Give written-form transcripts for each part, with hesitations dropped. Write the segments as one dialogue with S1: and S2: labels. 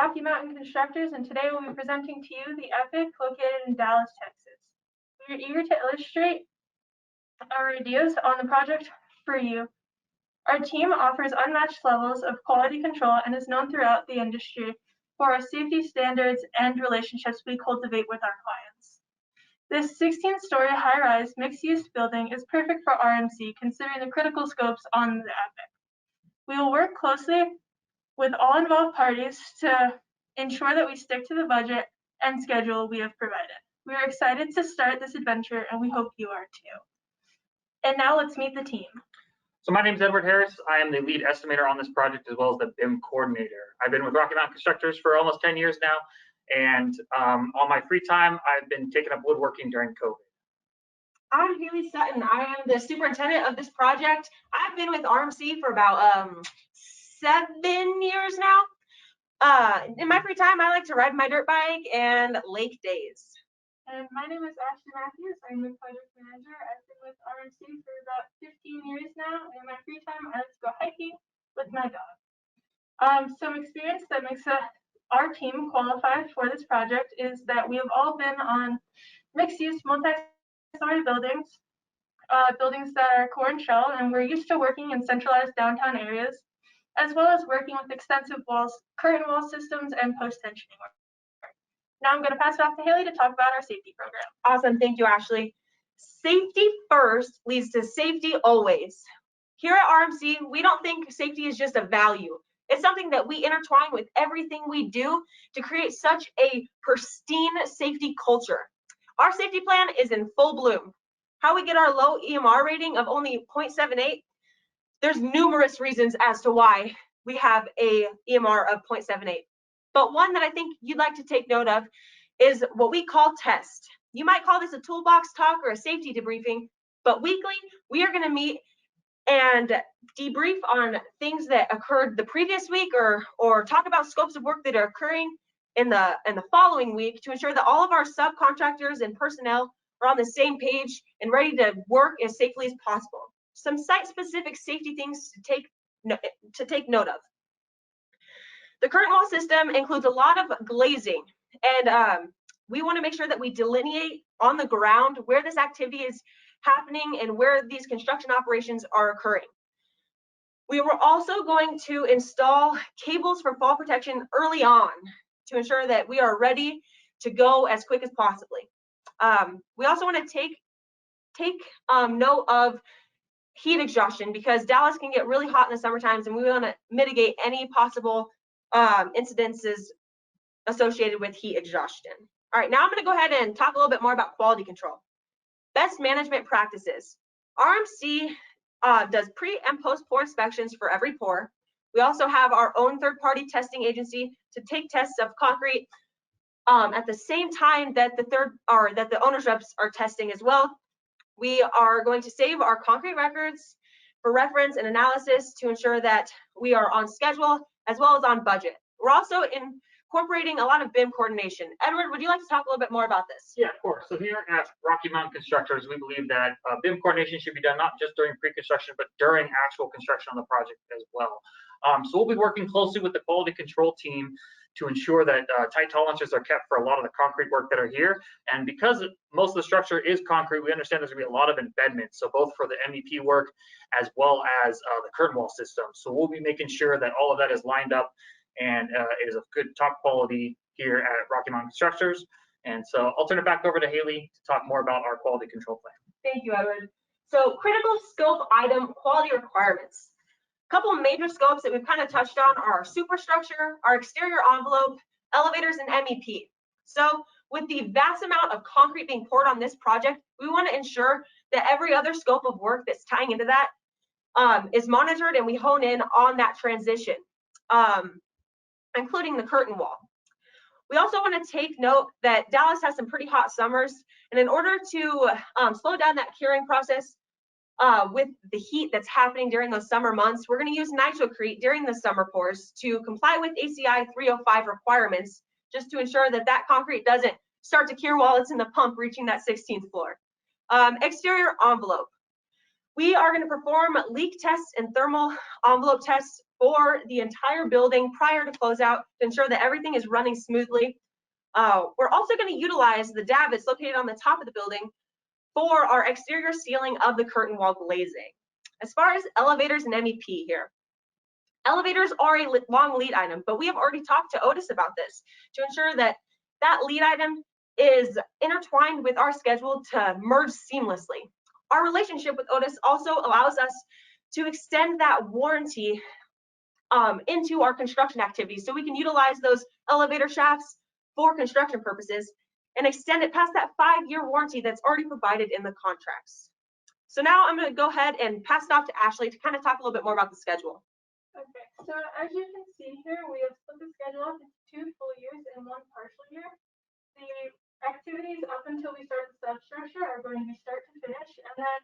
S1: Rocky Mountain Constructors, and today we'll be presenting to you the Epic located in Dallas, Texas. We are eager to illustrate our ideas on the project for you. Our team offers unmatched levels of quality control and is known throughout the industry for our safety standards and relationships we cultivate with our clients. This 16-story high-rise mixed-use building is perfect for RMC considering the critical scopes on the Epic. We will work closely with all involved parties to ensure that we stick to the budget and schedule we have provided. We are excited to start this adventure and we hope you are too. And now let's meet the team.
S2: So my name is Edward Harris. I am the lead estimator on this project as well as the Bim Coordinator. I've been with Rocky Mountain Constructors for almost 10 years now, and on my free time, I've been taking up woodworking during COVID.
S3: I'm Haley Sutton. I am the superintendent of this project. I've been with RMC for about 7 years now. In my free time, I like to ride my dirt bike and lake days.
S1: And my name is Ashley Matthews. I'm the project manager. I've been with RMC for about 15 years now. And in my free time, I like to go hiking with my dog. Some experience that makes our team qualify for this project is that we have all been on mixed-use, multi-story buildings, buildings that are core and shell, and we're used to working in centralized downtown areas, as well as working with extensive walls, curtain wall systems, and post-tensioning work. Now I'm going to pass it off to Haley to talk about our safety program.
S3: Awesome. Thank you, Ashley. Safety first leads to safety always. Here at RMC, we don't think safety is just a value. It's something that we intertwine with everything we do to create such a pristine safety culture. Our safety plan is in full bloom. How we get our low EMR rating of only 0.78, there's numerous reasons as to why we have a EMR of 0.78. But one that I think you'd like to take note of is what we call test. You might call this a toolbox talk or a safety debriefing, but weekly we are going to meet and debrief on things that occurred the previous week or talk about scopes of work that are occurring in the following week to ensure that all of our subcontractors and personnel are on the same page and ready to work as safely as possible. Some site-specific safety things to take note of. The curtain wall system includes a lot of glazing, and we want to make sure that we delineate on the ground where this activity is happening and where these construction operations are occurring. We were also going to install cables for fall protection early on to ensure that we are ready to go as quick as possibly. We also want to take note of heat exhaustion because Dallas can get really hot in the summer times, and we want to mitigate any possible incidences associated with heat exhaustion. All right, now I'm going to go ahead and talk a little bit more about quality control. Best management practices. RMC does pre and post pour inspections for every pour. We also have our own third-party testing agency to take tests of concrete at the same time that the owner's reps are testing as well. We are going to save our concrete records for reference and analysis to ensure that we are on schedule as well as on budget. We're also incorporating a lot of BIM coordination. Edward, would you like to talk a little bit more about this?
S2: Yeah, of course. So here at Rocky Mountain Constructors, we believe that BIM coordination should be done not just during pre-construction, but during actual construction on the project as well. So we'll be working closely with the quality control team to ensure that tight tolerances are kept for a lot of the concrete work that are here. And because most of the structure is concrete, we understand there's gonna be a lot of embedment. So both for the MEP work as well as the curtain wall system. So we'll be making sure that all of that is lined up and is of good top quality here at Rocky Mountain Constructors. And so I'll turn it back over to Haley to talk more about our quality control plan.
S3: Thank you, Edward. So critical scope item quality requirements. A couple of major scopes that we've kind of touched on are our superstructure, our exterior envelope, elevators, and MEP. So with the vast amount of concrete being poured on this project, we want to ensure that every other scope of work that's tying into that is monitored and we hone in on that transition, including the curtain wall. We also want to take note that Dallas has some pretty hot summers, and in order to slow down that curing process with the heat that's happening during those summer months, we're going to use nitrocrete during the summer pours to comply with ACI 305 requirements, just to ensure that that concrete doesn't start to cure while it's in the pump reaching that 16th floor. Exterior envelope. We are going to perform leak tests and thermal envelope tests for the entire building prior to closeout to ensure that everything is running smoothly. We're also going to utilize the davits located on the top of the building for our exterior sealing of the curtain wall glazing. As far as elevators and MEP here, elevators are a long lead item, but we have already talked to Otis about this to ensure that that lead item is intertwined with our schedule to merge seamlessly. Our relationship with Otis also allows us to extend that warranty into our construction activities, so we can utilize those elevator shafts for construction purposes and extend it past that 5-year warranty that's already provided in the contracts. So now I'm going to go ahead and pass it off to Ashley to kind of talk a little bit more about the schedule.
S1: Okay, so as you can see here, we have split the schedule up into 2 full years and 1 partial year. The activities up until we start the substructure are going to be start to finish, and then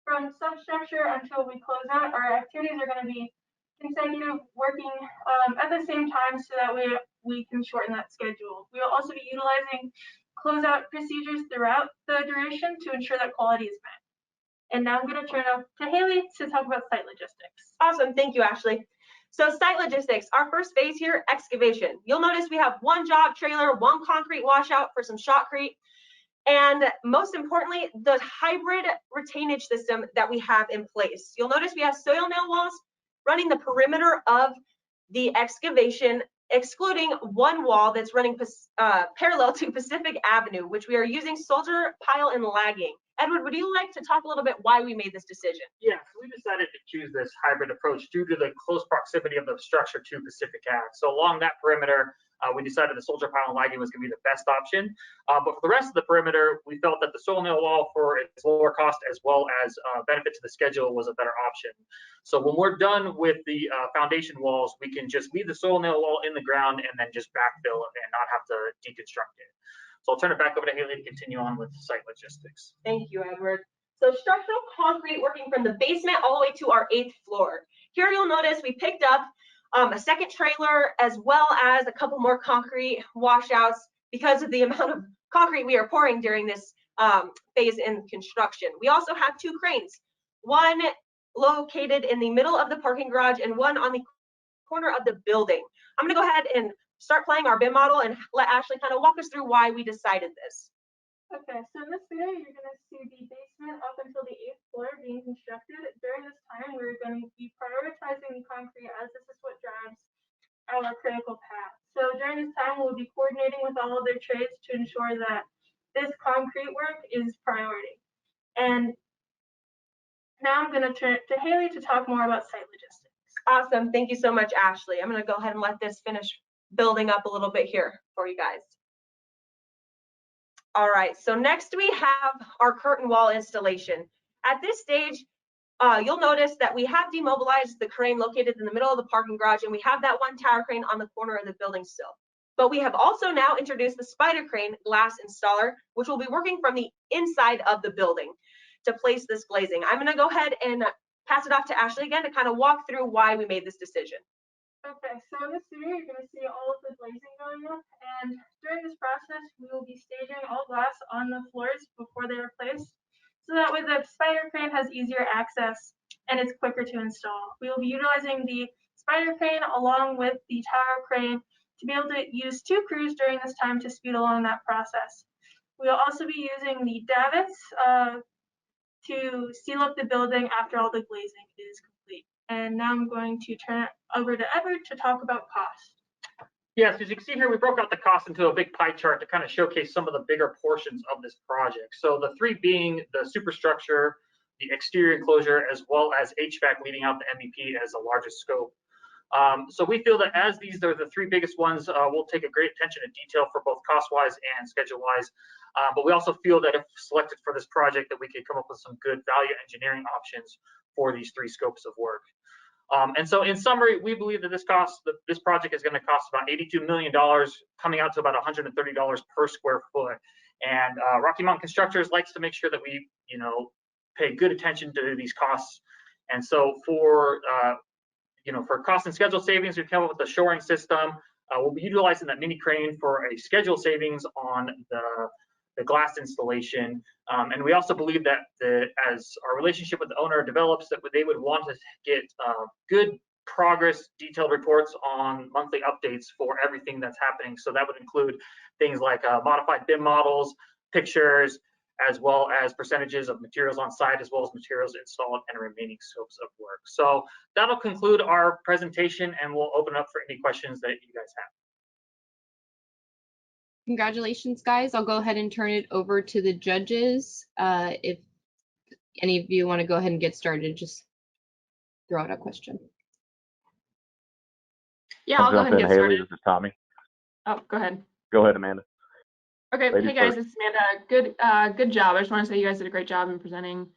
S1: from substructure until we close out, our activities are going to be consecutive, working at the same time so that we can shorten that schedule. We will also be utilizing closeout procedures throughout the duration to ensure that quality is met. And now I'm going to turn it over to Haley to talk about site logistics.
S3: Awesome, thank you, Ashley. So site logistics, our first phase here, excavation. You'll notice we have 1 job trailer, 1 concrete washout for some shotcrete, and most importantly, the hybrid retainage system that we have in place. You'll notice we have soil nail walls running the perimeter of the excavation, excluding 1 wall that's running parallel to Pacific Avenue, which we are using soldier pile and lagging. Edward, would you like to talk a little bit why we made this decision?
S2: Yeah, so we decided to choose this hybrid approach due to the close proximity of the structure to Pacific Ave. So along that perimeter, we decided the soldier pile and lagging was going to be the best option. But for the rest of the perimeter, we felt that the soil nail wall, for its lower cost as well as benefit to the schedule, was a better option. So when we're done with the foundation walls, we can just leave the soil nail wall in the ground and then just backfill it and not have to deconstruct it. So I'll turn it back over to Haley to continue on with site logistics.
S3: Thank you, Edward. So structural concrete working from the basement all the way to our 8th floor. Here you'll notice we picked up a second trailer as well as a couple more concrete washouts because of the amount of concrete we are pouring during this phase in construction. We also have 2 cranes, 1 located in the middle of the parking garage and 1 on the corner of the building. I'm going to go ahead and start playing our BIM model and let Ashley kind of walk us through why we decided this.
S1: Okay, so in this video, you're going to see the basement up until the 8th floor being constructed. During this time, we're going to be prioritizing the concrete as this is what drives our critical path. So during this time, we'll be coordinating with all of their trades to ensure that this concrete work is priority. And now I'm going to turn it to Haley to talk more about site logistics.
S3: Awesome, thank you so much, Ashley. I'm going to go ahead and let this finish building up a little bit here for you guys. All right, so next we have our curtain wall installation. At this stage, you'll notice that we have demobilized the crane located in the middle of the parking garage, and we have that 1 tower crane on the corner of the building still. But we have also now introduced the spider crane glass installer, which will be working from the inside of the building to place this glazing. I'm going to go ahead and pass it off to Ashley again to kind of walk through why we made this decision.
S1: Okay, so in this video, you're going to see all of the glazing going up, and during this process, we will be staging all glass on the floors before they are placed, so that way the spider crane has easier access and it's quicker to install. We will be utilizing the spider crane along with the tower crane to be able to use 2 crews during this time to speed along that process. We will also be using the davits to seal up the building after all the glazing is complete. And now I'm going to turn it over to Edward to talk about cost.
S2: Yes, as you can see here, we broke out the cost into a big pie chart to kind of showcase some of the bigger portions of this project. So the 3 being the superstructure, the exterior enclosure, as well as HVAC leading out the MEP as the largest scope. So we feel that as these are the 3 biggest ones, we'll take a great attention to detail for both cost-wise and schedule-wise. But we also feel that if selected for this project, that we could come up with some good value engineering options for these 3 scopes of work. And so in summary, we believe that this project is going to cost about $82 million, coming out to about $130 per square foot. And Rocky Mountain Constructors likes to make sure that we, pay good attention to these costs. And so for cost and schedule savings, we've come up with the shoring system. We'll be utilizing that mini crane for a schedule savings on the glass installation. And we also believe that as our relationship with the owner develops, that they would want to get good progress detailed reports on monthly updates for everything that's happening. So that would include things like modified BIM models, pictures, as well as percentages of materials on site, as well as materials installed and remaining scopes of work. So that'll conclude our presentation, and we'll open up for any questions that you guys have.
S4: Congratulations, guys. I'll go ahead and turn it over to the judges. If any of you want to go ahead and get started, just throw out a question.
S5: Yeah, I'll go ahead and get
S6: Haley,
S5: started.
S6: this is Tommy.
S5: Oh, go ahead.
S6: Go ahead, Amanda.
S5: Okay,
S6: Ladies
S5: hey guys,
S6: first.
S5: this is Amanda. Good job. I just want to say you guys did a great job in presenting.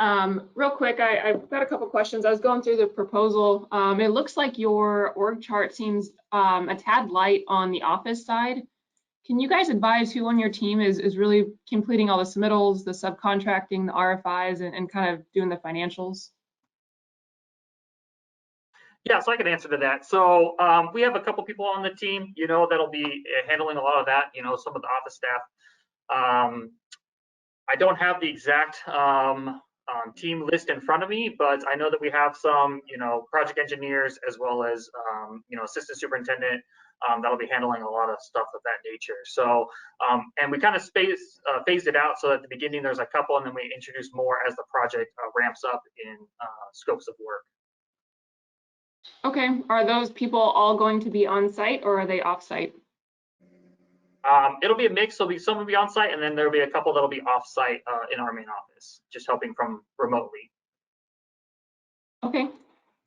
S5: Real quick, I've got a couple questions. I was going through the proposal. It looks like your org chart seems a tad light on the office side. Can you guys advise who on your team is really completing all the submittals, the subcontracting, the RFIs, and kind of doing the financials?
S2: Yeah, so I can answer to that. So we have a couple people on the team, that'll be handling a lot of that, some of the office staff. I don't have the exact team list in front of me, but I know that we have some, project engineers as well as, assistant superintendent that'll be handling a lot of stuff of that nature. So, and we kind of phased it out. So at the beginning, there's a couple, and then we introduce more as the project ramps up in scopes of work.
S5: Okay, are those people all going to be on site or are they off site?
S2: It'll be a mix. So some will be on site, and then there'll be a couple that'll be off site in our main office, just helping from remotely.
S5: Okay,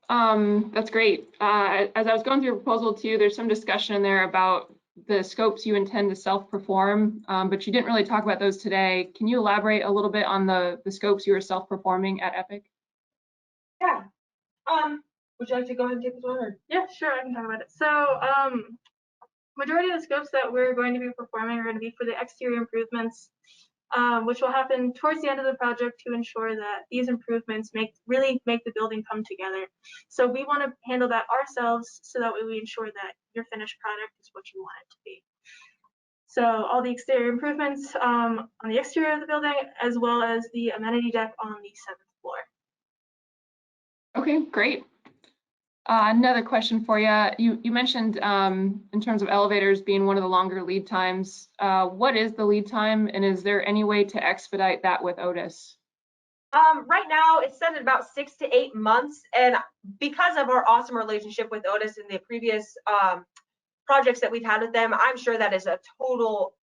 S5: that's great. As I was going through your proposal too, there's some discussion in there about the scopes you intend to self-perform, but you didn't really talk about those today. Can you elaborate a little bit on the scopes you are self-performing at Epic?
S3: Yeah. Would you like to go ahead and take this one? Or?
S1: Yeah, sure, I can talk about it. So, majority of the scopes that we're going to be performing are going to be for the exterior improvements, which will happen towards the end of the project to ensure that these improvements really make the building come together. So we want to handle that ourselves, so that way we ensure that your finished product is what you want it to be. So all the exterior improvements on the exterior of the building, as well as the amenity deck on the 7th floor.
S5: Okay, great. Another question for you. You mentioned in terms of elevators being one of the longer lead times. What is the lead time, and is there any way to expedite that with Otis?
S3: Right now, it's set at about 6 to 8 months, and because of our awesome relationship with Otis and the previous projects that we've had with them, I'm sure that is a total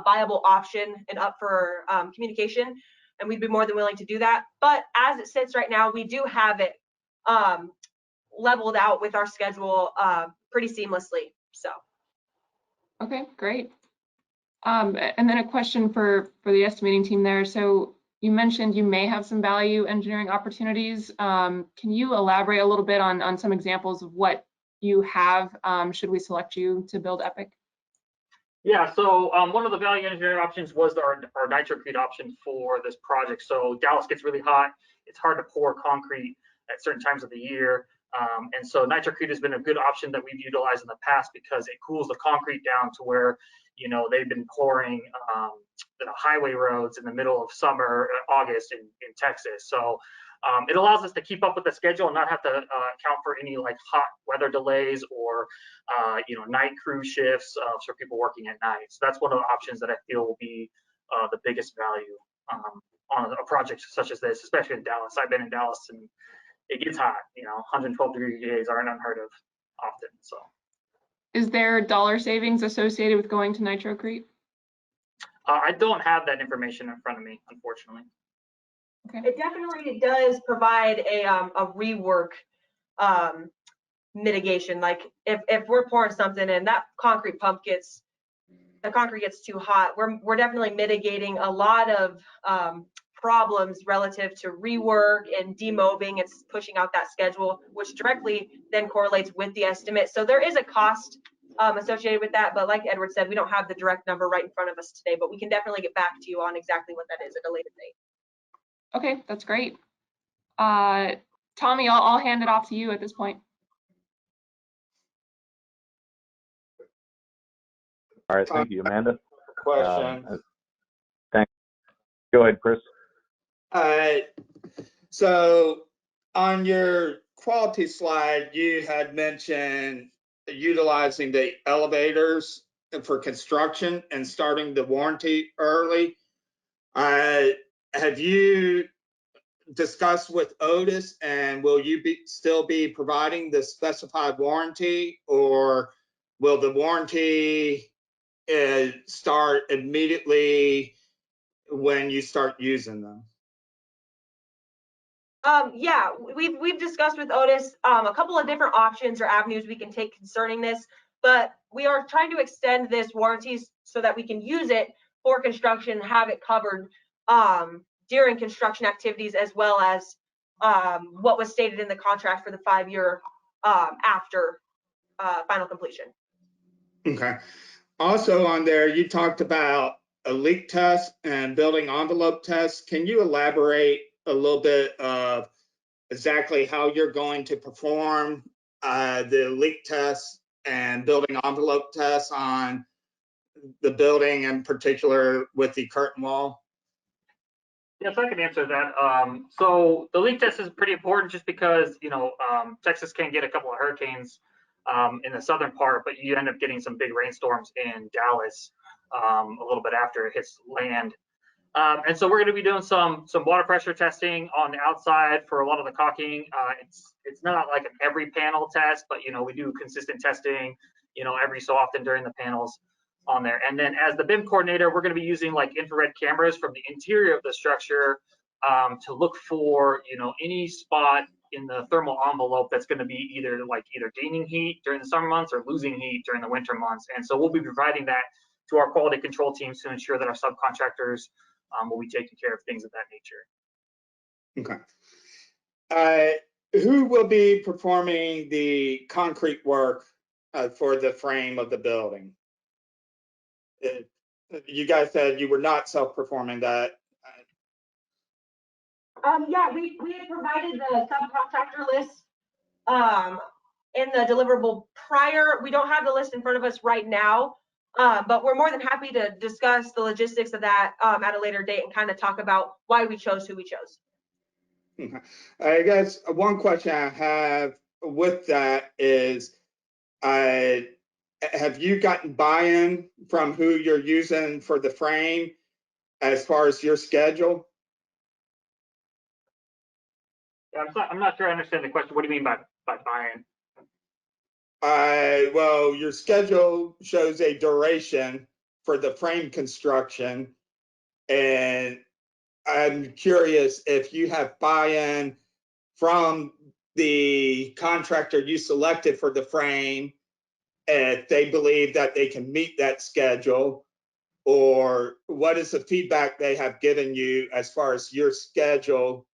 S3: viable option and up for communication, and we'd be more than willing to do that. But as it sits right now, we do have it leveled out with our schedule pretty seamlessly. So.
S5: Okay, great. And then a question for the estimating team there. So you mentioned you may have some value engineering opportunities. Can you elaborate a little bit on some examples of what you have should we select you to build Epic?
S2: Yeah, so one of the value engineering options was our nitrocrete option for this project. So Dallas gets really hot. It's hard to pour concrete at certain times of the year. And so nitrocrete has been a good option that we've utilized in the past because it cools the concrete down to where, they've been pouring highway roads in the middle of summer, August in Texas. So it allows us to keep up with the schedule and not have to account for any like hot weather delays or, night crew shifts for people working at night. So that's one of the options that I feel will be the biggest value on a project such as this, especially in Dallas. I've been in Dallas and it gets hot, 112-degree days aren't unheard of often. So,
S5: is there dollar savings associated with going to nitrocrete?
S2: I don't have that information in front of me, unfortunately.
S5: Okay.
S3: It definitely does provide a rework mitigation. Like if we're pouring something and that concrete gets too hot, we're definitely mitigating a lot of problems relative to rework and demobbing and pushing out that schedule, which directly then correlates with the estimate. So there is a cost associated with that, but like Edward said, we don't have the direct number right in front of us today, but we can definitely get back to you on exactly what that is at a later date.
S5: Okay, that's great. Tommy, I'll hand it off to you at this point.
S6: All right, thank you, Amanda.
S7: Question.
S6: Thanks. Go ahead, Chris.
S7: So on your quality slide, you had mentioned utilizing the elevators for construction and starting the warranty early. Have you discussed with Otis, and will you still be providing the specified warranty, or will the warranty start immediately when you start using them?
S3: Yeah, we've discussed with Otis a couple of different options or avenues we can take concerning this, but we are trying to extend this warranties so that we can use it for construction, have it covered during construction activities, as well as what was stated in the contract for the 5-year after final completion.
S7: Okay. Also on there, you talked about a leak test and building envelope test. Can you elaborate a little bit of exactly how you're going to perform the leak test and building envelope tests on the building, in particular with the curtain wall?
S2: Yes, I can answer that. So the leak test is pretty important just because, Texas can get a couple of hurricanes in the southern part, but you end up getting some big rainstorms in Dallas a little bit after it hits land. And so we're going to be doing some water pressure testing on the outside for a lot of the caulking. It's not like an every panel test, but we do consistent testing, every so often during the panels on there. And then as the BIM coordinator, we're going to be using like infrared cameras from the interior of the structure to look for any spot in the thermal envelope that's going to be either gaining heat during the summer months or losing heat during the winter months. And so we'll be providing that to our quality control teams to ensure that our subcontractors will be taking care of things of that nature.
S7: Okay. Who will be performing the concrete work for the frame of the building? You guys said you were not self-performing that.
S3: Yeah, we had provided the subcontractor list in the deliverable prior. We don't have the list in front of us right now, but we're more than happy to discuss the logistics of that at a later date and kind of talk about why we chose who we chose.
S7: I guess one question I have with that is, have you gotten buy-in from who you're using for the frame as far as your schedule?
S2: Yeah, I'm not sure I understand the question. What do you mean by buy-in?
S7: Well, your schedule shows a duration for the frame construction, and I'm curious if you have buy-in from the contractor you selected for the frame, if they believe that they can meet that schedule, or what is the feedback they have given you as far as your schedule.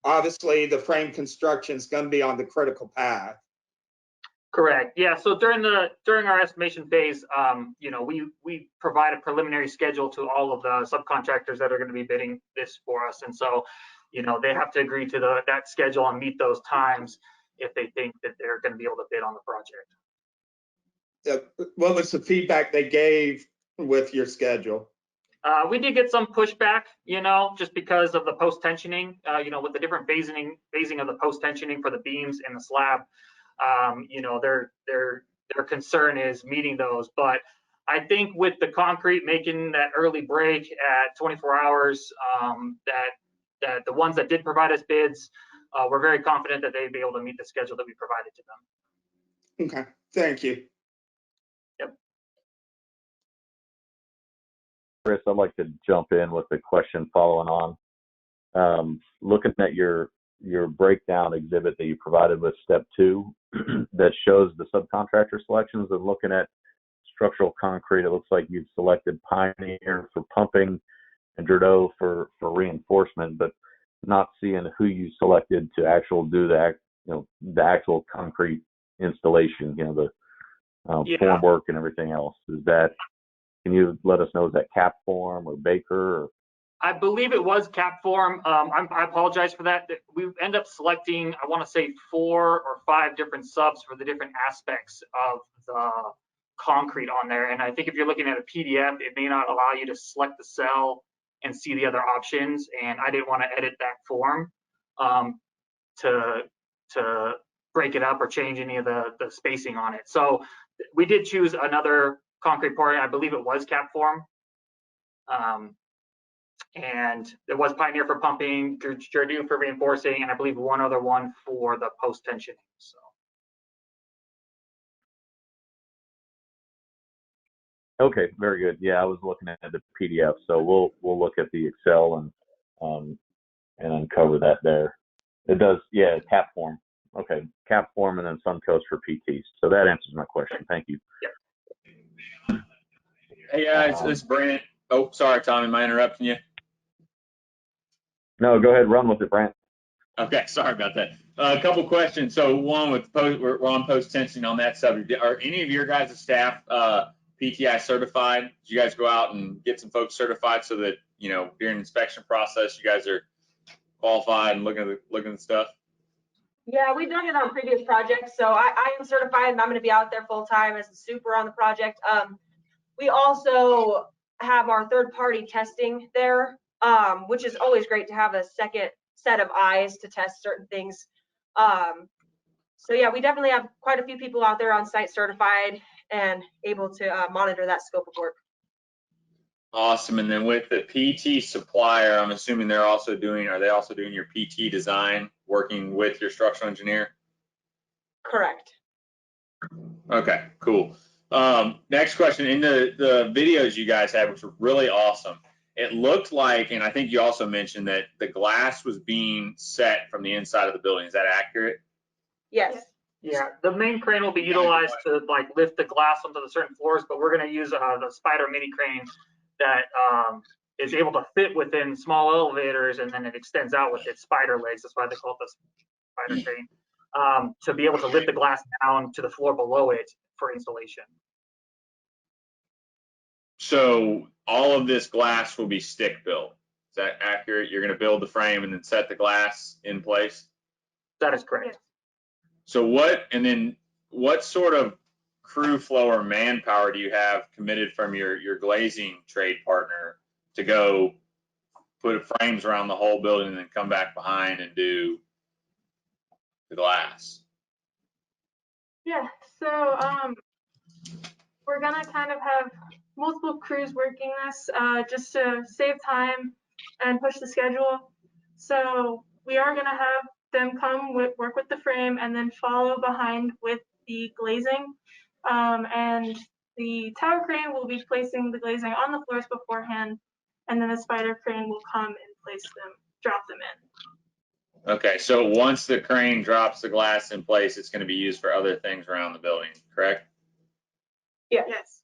S7: Obviously, the frame construction is going to be on the critical path.
S2: Correct. Yeah. So during our estimation phase, we provide a preliminary schedule to all of the subcontractors that are going to be bidding this for us, and so they have to agree to that schedule and meet those times if they think that they're going to be able to bid on the project.
S7: What was the feedback they gave with your schedule?
S2: We did get some pushback, just because of the post-tensioning, with the different phasing of the post-tensioning for the beams and the slab. Their concern is meeting those. But I think with the concrete making that early break at 24 hours, that the ones that did provide us bids, we're very confident that they'd be able to meet the schedule that we provided to them.
S7: Okay, thank you.
S2: Yep.
S6: Chris, I'd like to jump in with a question following on. Looking at your breakdown exhibit that you provided with step 2 that shows the subcontractor selections, and looking at structural concrete, it looks like you've selected Pioneer for pumping and Jordo for reinforcement, but not seeing who you selected to do the actual concrete installation, the form work and everything else. Can you let us know, is that Capform or Baker?
S2: I believe it was Capform. I apologize for that. We end up selecting, I want to say 4 or 5 different subs for the different aspects of the concrete on there. And I think if you're looking at a PDF, it may not allow you to select the cell and see the other options. And I didn't want to edit that form to break it up or change any of the spacing on it. So we did choose another concrete pouring. I believe it was cap form. And it was Pioneer for pumping, Jardue for reinforcing, and I believe one other one for the post tensioning. So.
S6: Okay, very good. Yeah, I was looking at the PDF, so we'll look at the Excel and uncover that there. It does, yeah, cap form. Okay, cap form and then Suncoast for PTs. So that answers my question. Thank you.
S2: Yep.
S8: Hey guys, this is Brant. Oh, sorry, Tom, am I interrupting you?
S6: No, go ahead, run with it, Brant.
S8: Okay, sorry about that. A couple questions. So one with we're on post tensioning on that subject. Are any of your guys' staff PTI certified? Did you guys go out and get some folks certified so that, you know, during the inspection process, you guys are qualified and looking at stuff?
S3: Yeah, we've done it on previous projects. So I am certified and I'm going to be out there full time as a super on the project. We also have our third party testing there, which is always great to have a second set of eyes to test certain things. So yeah, we definitely have quite a few people out there on site certified and able to monitor that scope of work.
S8: Awesome. And then with the PT supplier, I'm assuming are they also doing your PT design, working with your structural engineer?
S3: Correct.
S8: Okay, cool. Next question. In the videos you guys had, which were really awesome, it looked like, and I think you also mentioned that the glass was being set from the inside of the building. Is that accurate?
S3: Yes.
S2: Yeah, the main crane will be utilized to like lift the glass onto the certain floors, but we're going to use the Spider mini crane that is able to fit within small elevators, and then it extends out with its spider legs. That's why they call it the spider crane, to be able to lift the glass down to the floor below it for installation.
S8: So all of this glass will be stick built. Is that accurate? You're going to build the frame and then set the glass in place?
S2: That is correct.
S8: So what sort of crew flow or manpower do you have committed from your glazing trade partner to go put frames around the whole building and then come back behind and do the glass?
S1: Yeah, so we're gonna kind of have multiple crews working this just to save time and push the schedule. So we are gonna have them come work with the frame and then follow behind with the glazing. And the tower crane will be placing the glazing on the floors beforehand, and then the spider crane will come and drop them in.
S8: Okay, so once the crane drops the glass in place, it's going to be used for other things around the building, correct?
S3: Yeah.
S1: Yes.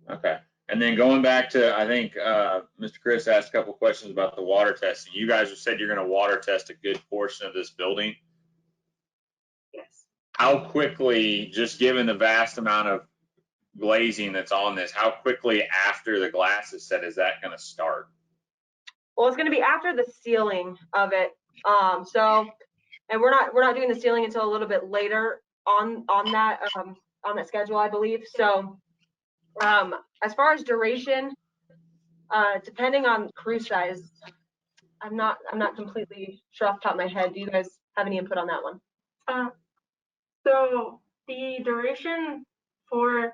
S8: Okay. And then going back to, I think Mr. Chris asked a couple questions about the water testing. You guys have said you're going to water test a good portion of this building.
S1: Yes.
S8: How quickly, just given the vast amount of glazing that's on this, how quickly after the glass is set is that going to start?
S3: Well, it's going to be after the sealing of it. And we're not doing the sealing until a little bit later on that schedule, I believe. So as far as duration, depending on crew size, I'm not completely sure off the top of my head. Do you guys have any input on that one?
S1: So the duration for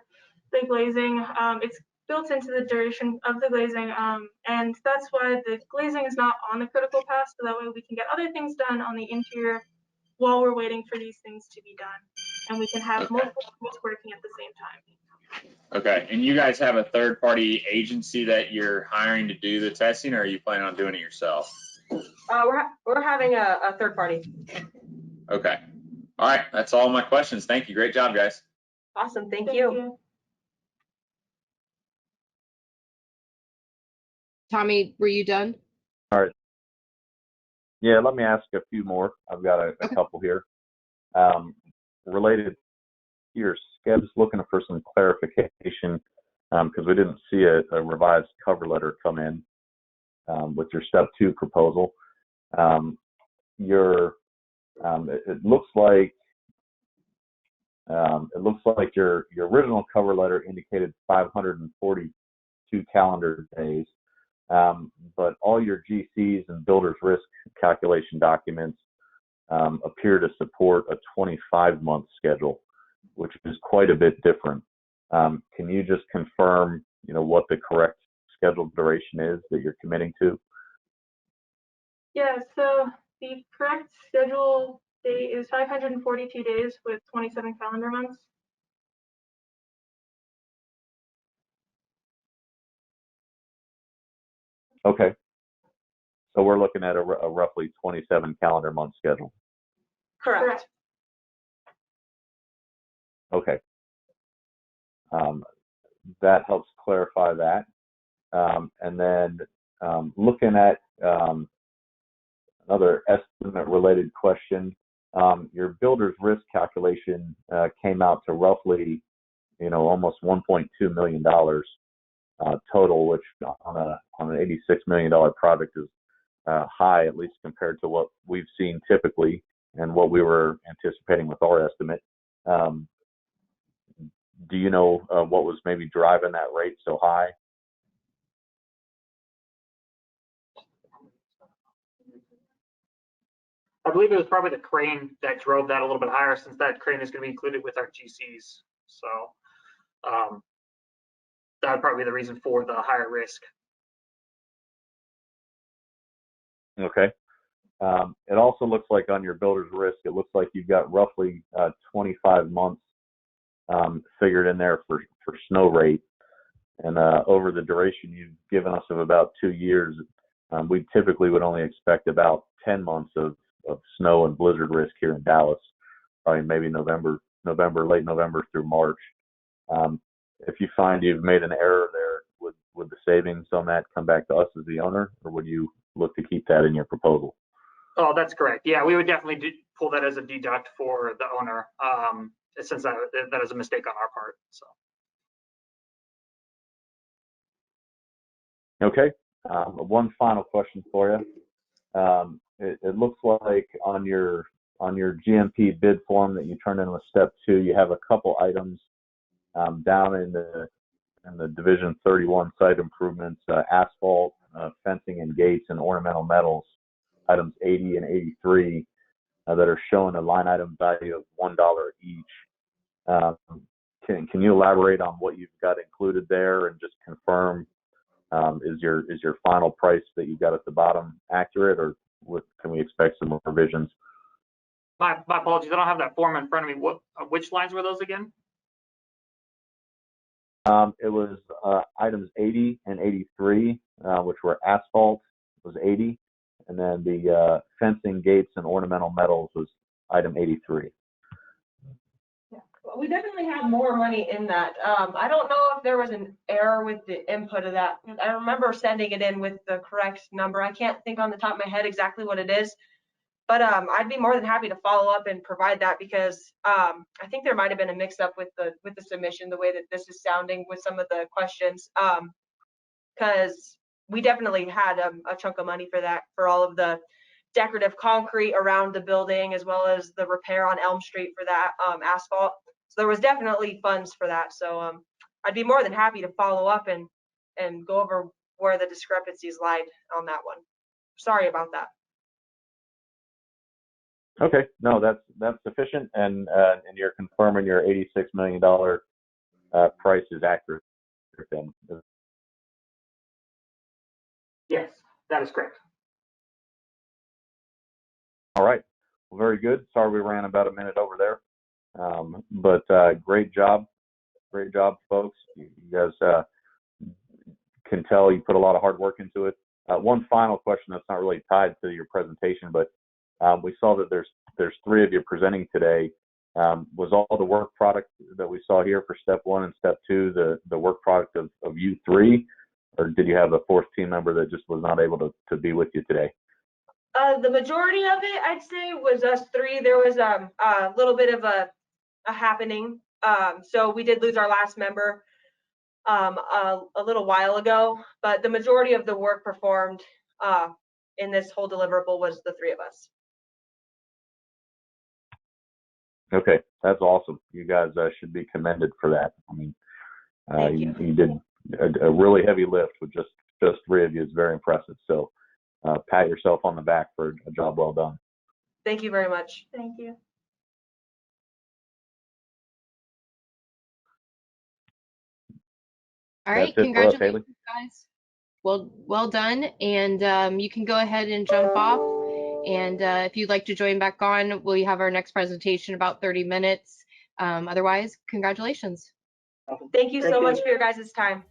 S1: the glazing, it's built into the duration of the glazing, and that's why the glazing is not on the critical path, so that way we can get other things done on the interior while we're waiting for these things to be done, and we can have multiple crews working at the same time.
S8: Okay, and you guys have a third-party agency that you're hiring to do the testing, or are you planning on doing it yourself?
S3: We're having a third party.
S8: Okay. All right, that's all my questions. Thank you. Great job, guys.
S3: Awesome, thank you.
S4: Tommy, were you done?
S6: All right. Yeah, let me ask a few more. I've got a couple here. Related to your schedule, looking for some clarification because we didn't see a revised cover letter come in with your step 2 proposal. It looks like your original cover letter indicated 542 calendar days, but all your GCs and builder's risk calculation documents appear to support a 25-month schedule, which is quite a bit different. Can you just confirm, what the correct scheduled duration is that you're committing to?
S1: Yeah, so the correct schedule date is 542 days with 27 calendar months.
S6: Okay. So we're looking at a roughly 27 calendar month schedule.
S3: Correct.
S6: Okay. That helps clarify that. And then looking at another estimate related question, your builder's risk calculation came out to roughly, almost $1.2 million total, which on an $86 million project is high, at least compared to what we've seen typically and what we were anticipating with our estimate. Do you know what was maybe driving that rate so high?
S2: I believe it was probably the crane that drove that a little bit higher, since that crane is going to be included with our GCs. So that would probably be the reason for the higher risk.
S6: Okay. It also looks like on your builder's risk, it looks like you've got roughly 25 months figured in there for snow rate. And over the duration you've given us of about 2 years, we typically would only expect about 10 months of snow and blizzard risk here in Dallas, probably maybe late November through March. If you find you've made an error there, would the savings on that come back to us as the owner, or would you look to keep that in your proposal?
S2: Oh, that's correct. Yeah, we would definitely pull that as a deduct for the owner, since that is a mistake on our part. So.
S6: Okay. One final question for you. It looks like on your GMP bid form that you turned in with step 2, you have a couple items down in the Division 31 site improvements, asphalt, fencing and gates, and ornamental metals, items 80 and 83, that are showing a line item value of $1 each. Can you elaborate on what you've got included there and just confirm, is your final price that you got at the bottom accurate, or can we expect some more revisions?
S2: My apologies. I don't have that form in front of me. Which lines were those again?
S6: It was items 80 and 83, which were asphalt was 80, and then the fencing, gates, and ornamental metals was item 83.
S3: Yeah. Well, we definitely had more money in that. I don't know if there was an error with the input of that. I remember sending it in with the correct number. I can't think on the top of my head exactly what it is, but I'd be more than happy to follow up and provide that, because I think there might have been a mix-up with the submission, the way that this is sounding with some of the questions, because we definitely had a chunk of money for that, for all of the decorative concrete around the building, as well as the repair on Elm Street for that asphalt. So there was definitely funds for that. So I'd be more than happy to follow up and go over where the discrepancies lied on that one. Sorry about that.
S6: Okay, no, that's sufficient, and you're confirming your $86 million price is accurate then?
S2: Yes, that is correct.
S6: All right, well, very good. Sorry we ran about a minute over there, but great job, folks. You guys can tell you put a lot of hard work into it. One final question that's not really tied to your presentation, but we saw that there's 3 of you presenting today. Was all the work product that we saw here for step 1 and step 2 the work product of you 3, or did you have a 4th team member that just was not able to be with you today?
S3: The majority of it, I'd say, was us 3. There was a little bit of a happening. So we did lose our last member a little while ago, but the majority of the work performed in this whole deliverable was the 3 of us.
S6: Okay, that's awesome. You guys should be commended for that. I mean, you did a really heavy lift with just 3 of you. It's very impressive. So pat yourself on the back for a job well done.
S3: Thank you very much.
S1: Thank you.
S4: All right,
S6: That's it for us, Haley.
S4: congratulations, guys. Well done, and you can go ahead and jump off. And if you'd like to join back on, we have our next presentation about 30 minutes. Otherwise, congratulations.
S3: Thank you so much for your guys' time.